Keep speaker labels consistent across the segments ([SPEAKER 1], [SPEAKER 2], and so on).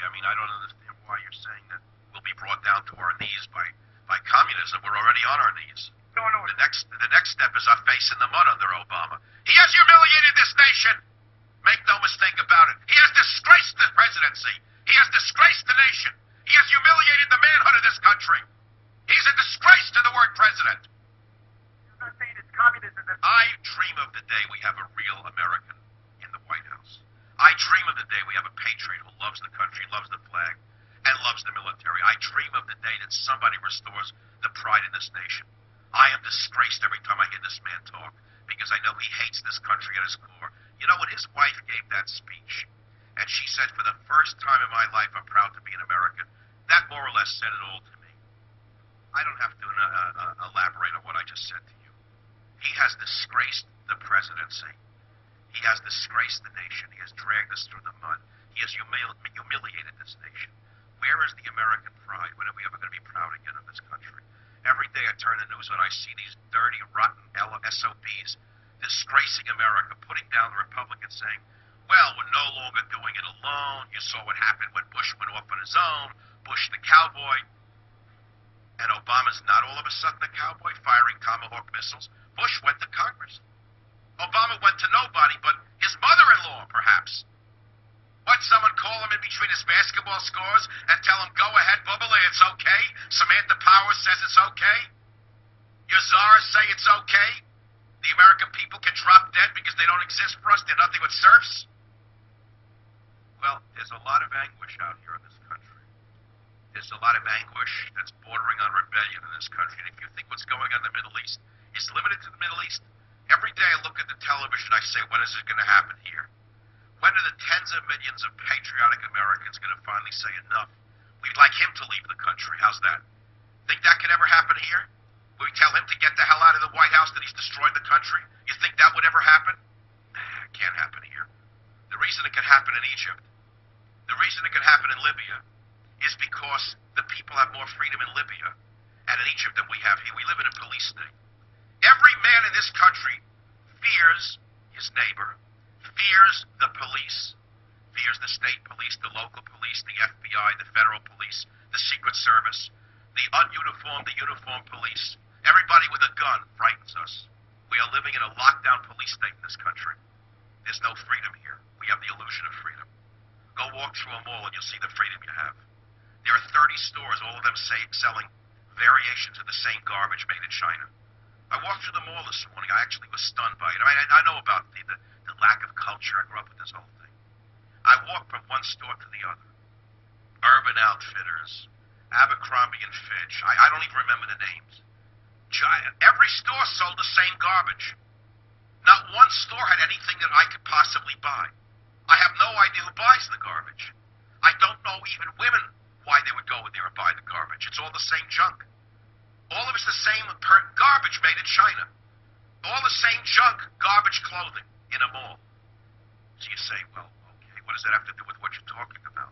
[SPEAKER 1] I mean, I don't understand why you're saying that we'll be brought down to our knees by communism. We're already on our knees.
[SPEAKER 2] No.
[SPEAKER 1] The next step is our face in the mud under Obama. He has humiliated this nation. Make no mistake about it. He has disgraced the presidency. He has disgraced the nation. He has humiliated the manhood of this country. He's a disgrace to the word president.
[SPEAKER 2] You're not saying it's communism.
[SPEAKER 1] I dream of the day we have a real American in the White House. I dream of the day we have a patriot who loves the country, loves the flag, and loves the military. I dream of the day that somebody restores the pride in this nation. I am disgraced every time I hear this man talk because I know he hates this country at his core. You know, when his wife gave that speech, and she said, for the first time in my life, I'm proud to be an American, that more or less said it all to me. I don't have to elaborate on what I just said to you. He has disgraced the presidency. He has disgraced the nation. He has dragged us through the mud. He has humiliated this nation. Where is the American pride? When are we ever going to be proud again of this country? Every day I turn the news on, I see these dirty, rotten SOBs disgracing America, putting down the Republicans, saying, well, we're no longer doing it alone. You saw what happened when Bush went off on his own, Bush the cowboy. And Obama's not all of a sudden a cowboy firing Tomahawk missiles. Bush went to Congress. Obama went to nobody but his mother-in-law, perhaps. What, someone call him in between his basketball scores and tell him, go ahead, Bubbly, it's okay? Samantha Power says it's okay? Your czars say it's okay? The American people can drop dead because they don't exist for us? They're nothing but serfs? Well, there's a lot of anguish out here in this country. There's a lot of anguish that's bordering on rebellion in this country. And if you think what's going on in the Middle East is limited to the Middle East, every day I look at the television, I say, when is it going to happen here? When are the tens of millions of patriotic Americans going to finally say enough? We'd like him to leave the country. How's that? Think that could ever happen here? Will we tell him to get the hell out of the White House, that he's destroyed the country? You think that would ever happen? Nah, it can't happen here. The reason it could happen in Egypt, the reason it could happen in Libya, is because the people have more freedom in Libya and in Egypt than we have here. We live in a police state. Every man in this country fears his neighbor, fears the police, fears the state police, the local police, the FBI, the federal police, the Secret Service, the ununiformed, the uniformed police. Everybody with a gun frightens us. We are living in a lockdown police state in this country. There's no freedom here. We have the illusion of freedom. Go walk through a mall and you'll see the freedom you have. There are 30 stores, all of them selling variations of the same garbage made in China. I walked through the mall this morning. I actually was stunned by it. I know about the lack of culture. I grew up with this whole thing. I walked from one store to the other. Urban Outfitters, Abercrombie and Fitch. I don't even remember the names. Every store sold the same garbage. Not one store had anything that I could possibly buy. I have no idea who buys the garbage. I don't know even women why they would go in there and buy the garbage. It's all the same junk. All of it's the same garbage made in China. All the same junk, garbage clothing in a mall. So you say, well, okay, what does that have to do with what you're talking about?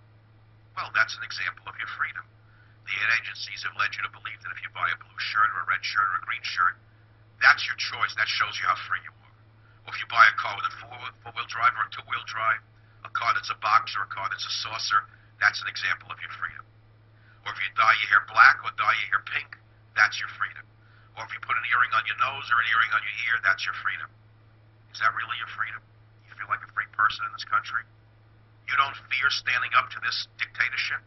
[SPEAKER 1] Well, that's an example of your freedom. The ad agencies have led you to believe that if you buy a blue shirt or a red shirt or a green shirt, that's your choice. That shows you how free you are. Or if you buy a car with a four-wheel drive or a two-wheel drive, a car that's a box or a car that's a saucer, that's an example of your freedom. Or if you dye your hair black or dye your hair pink, that's your freedom. Or if you put an earring on your nose or an earring on your ear, that's your freedom. Is that really your freedom? You feel like a free person in this country? You don't fear standing up to this dictatorship?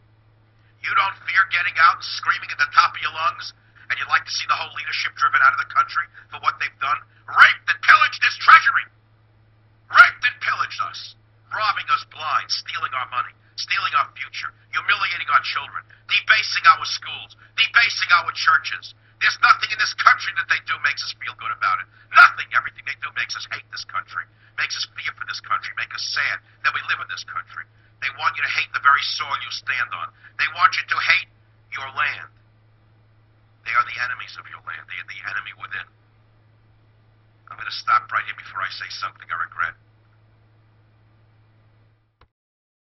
[SPEAKER 1] You don't fear getting out and screaming at the top of your lungs? And you'd like to see the whole leadership driven out of the country for what they've done? Raped and pillaged this treasury! Raped and pillaged us! Robbing us blind, stealing our money, stealing our future, humiliating our children, debasing our schools, debasing our churches. There's nothing in this country that they do makes us feel good about it. Nothing. Everything they do makes us hate this country, makes us fear for this country, make us sad that we live in this country. They want you to hate the very soil you stand on. They want you